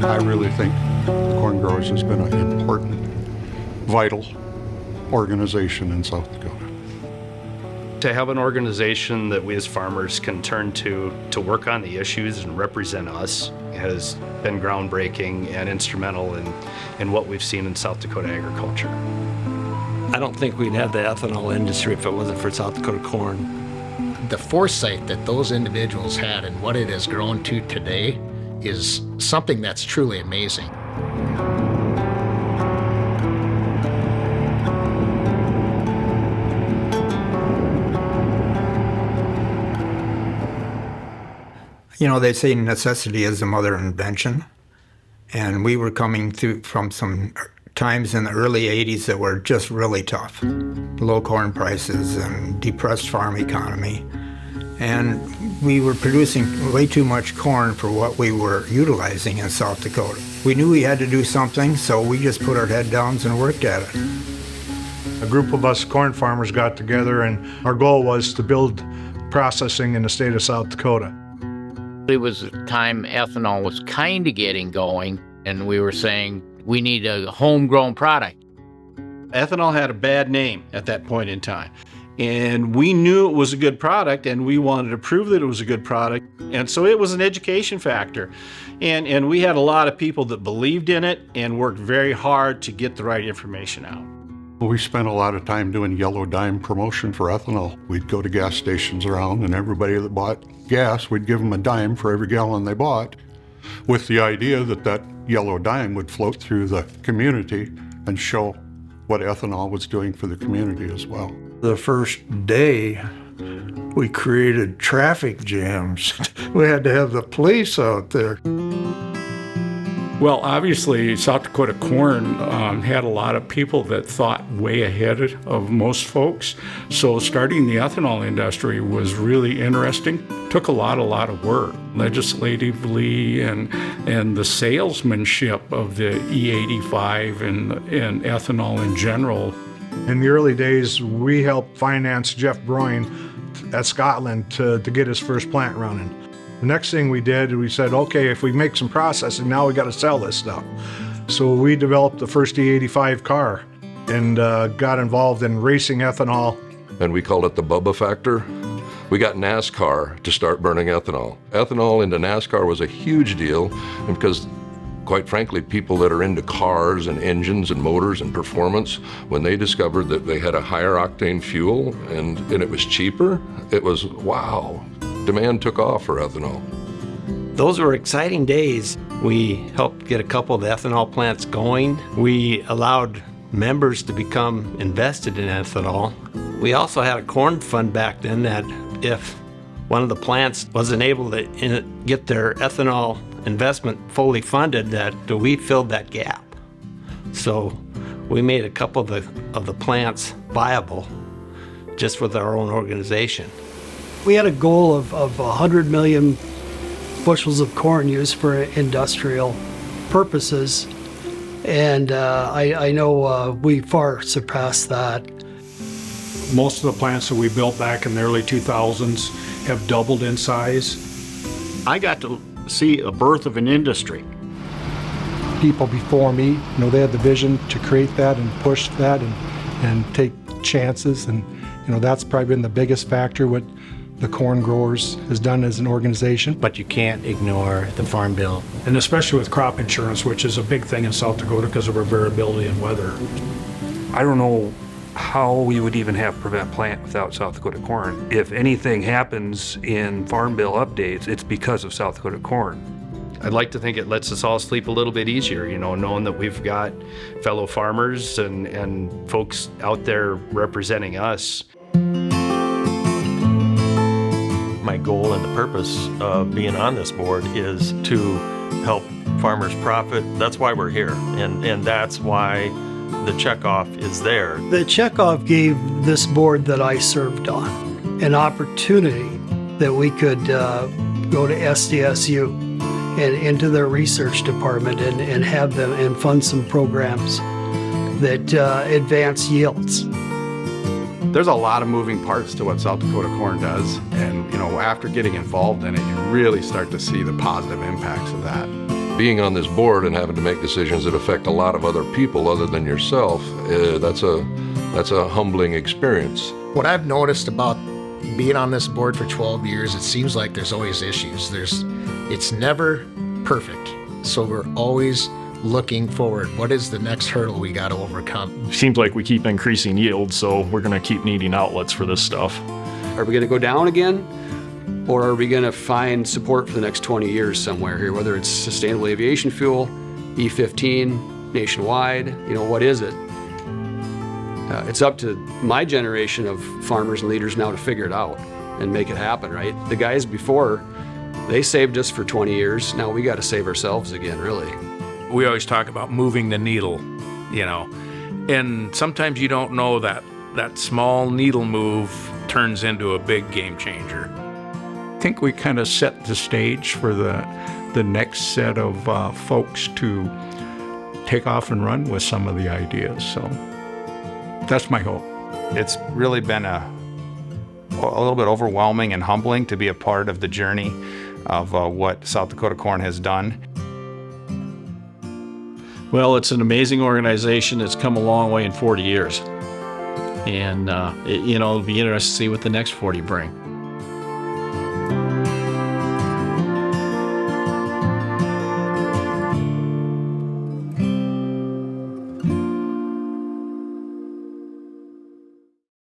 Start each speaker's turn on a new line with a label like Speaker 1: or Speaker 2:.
Speaker 1: I really think the Corn Growers has been an important, vital organization in South Dakota.
Speaker 2: To have an organization that we as farmers can turn to work on the issues and represent us has been groundbreaking and instrumental in what we've seen in South Dakota agriculture.
Speaker 3: I don't think we'd have the ethanol industry if it wasn't for South Dakota Corn.
Speaker 4: The foresight that those individuals had and what it has grown to today is something that's truly amazing.
Speaker 5: You know, they say necessity is the mother of invention, and we were coming through from some times in the early 80s that were just really tough. Low corn prices and depressed farm economy. And we were producing way too much corn for what we were utilizing in South Dakota. We knew we had to do something, so we just put our head down and worked at it.
Speaker 6: A group of us corn farmers got together, and our goal was to build processing in the state of South Dakota.
Speaker 7: It was a time ethanol was kind of getting going, and we were saying we need a homegrown product.
Speaker 8: Ethanol had a bad name at that point in time. And we knew it was a good product, and we wanted to prove that it was a good product. And so it was an education factor. And we had a lot of people that believed in it and worked very hard to get the right information out.
Speaker 1: We spent a lot of time doing yellow dime promotion for ethanol. We'd go to gas stations around, and everybody that bought gas, we'd give them a dime for every gallon they bought, with the idea that that yellow dime would float through the community and show what ethanol was doing for the community as well.
Speaker 9: The first day, we created traffic jams. We had to have the police out there.
Speaker 10: Well, obviously, South Dakota Corn had a lot of people that thought way ahead of most folks. So starting the ethanol industry was really interesting. Took a lot of work, legislatively, and the salesmanship of the E85 and ethanol in general.
Speaker 6: In the early days, we helped finance Jeff Broyne at Scotland to get his first plant running. The next thing we did, we said, okay, if we make some processing, now we got to sell this stuff. So we developed the first E85 car and got involved in racing ethanol.
Speaker 11: And we called it the Bubba Factor. We got NASCAR to start burning ethanol. Ethanol into NASCAR was a huge deal, and because quite frankly, people that are into cars and engines and motors and performance, when they discovered that they had a higher octane fuel and it was cheaper, it was, wow, demand took off for ethanol.
Speaker 3: Those were exciting days. We helped get a couple of the ethanol plants going. We allowed members to become invested in ethanol. We also had a corn fund back then that if one of the plants wasn't able to get their ethanol investment fully funded, that we filled that gap. So we made a couple of the plants viable just with our own organization.
Speaker 12: We had a goal of 100 million bushels of corn used for industrial purposes, and I know we far surpassed that.
Speaker 10: Most of the plants that we built back in the early 2000s have doubled in size.
Speaker 8: I got to see a birth of an industry.
Speaker 13: People before me, they had the vision to create that and push that and take chances, and that's probably been the biggest factor what the Corn Growers has done as an organization.
Speaker 3: But you can't ignore the Farm Bill.
Speaker 10: And especially with crop insurance, which is a big thing in South Dakota because of our variability in weather.
Speaker 14: I don't know how we would even have Prevent Plant without South Dakota Corn. If anything happens in Farm Bill updates, it's because of South Dakota Corn.
Speaker 2: I'd like to think it lets us all sleep a little bit easier, knowing that we've got fellow farmers and folks out there representing us.
Speaker 15: My goal and the purpose of being on this board is to help farmers profit. That's why we're here, and that's why the checkoff is there.
Speaker 12: The checkoff gave this board that I served on an opportunity that we could go to SDSU and into their research department and have them and fund some programs that advance yields.
Speaker 16: There's a lot of moving parts to what South Dakota Corn does, and after getting involved in it, you really start to see the positive impacts of that.
Speaker 11: being on this board and having to make decisions that affect a lot of other people other than yourself, that's a humbling experience.
Speaker 4: What I've noticed about being on this board for 12 years, it seems like there's always issues. It's never perfect. So we're always looking forward. What is the next hurdle we got to overcome?
Speaker 17: Seems like we keep increasing yield, so we're going to keep needing outlets for this stuff.
Speaker 18: Are we going to go down again? Or are we going to find support for the next 20 years somewhere here, whether it's sustainable aviation fuel, E15, nationwide, what is it? It's up to my generation of farmers and leaders now to figure it out and make it happen, right? The guys before, they saved us for 20 years. Now we got to save ourselves again, really.
Speaker 19: We always talk about moving the needle, and sometimes you don't know that small needle move turns into a big game changer.
Speaker 10: I think we kind of set the stage for the next set of folks to take off and run with some of the ideas. So that's my hope.
Speaker 16: It's really been a little bit overwhelming and humbling to be a part of the journey of what South Dakota Corn has done.
Speaker 8: Well, it's an amazing organization that's come a long way in 40 years. And, it'll be interesting to see what the next 40 bring.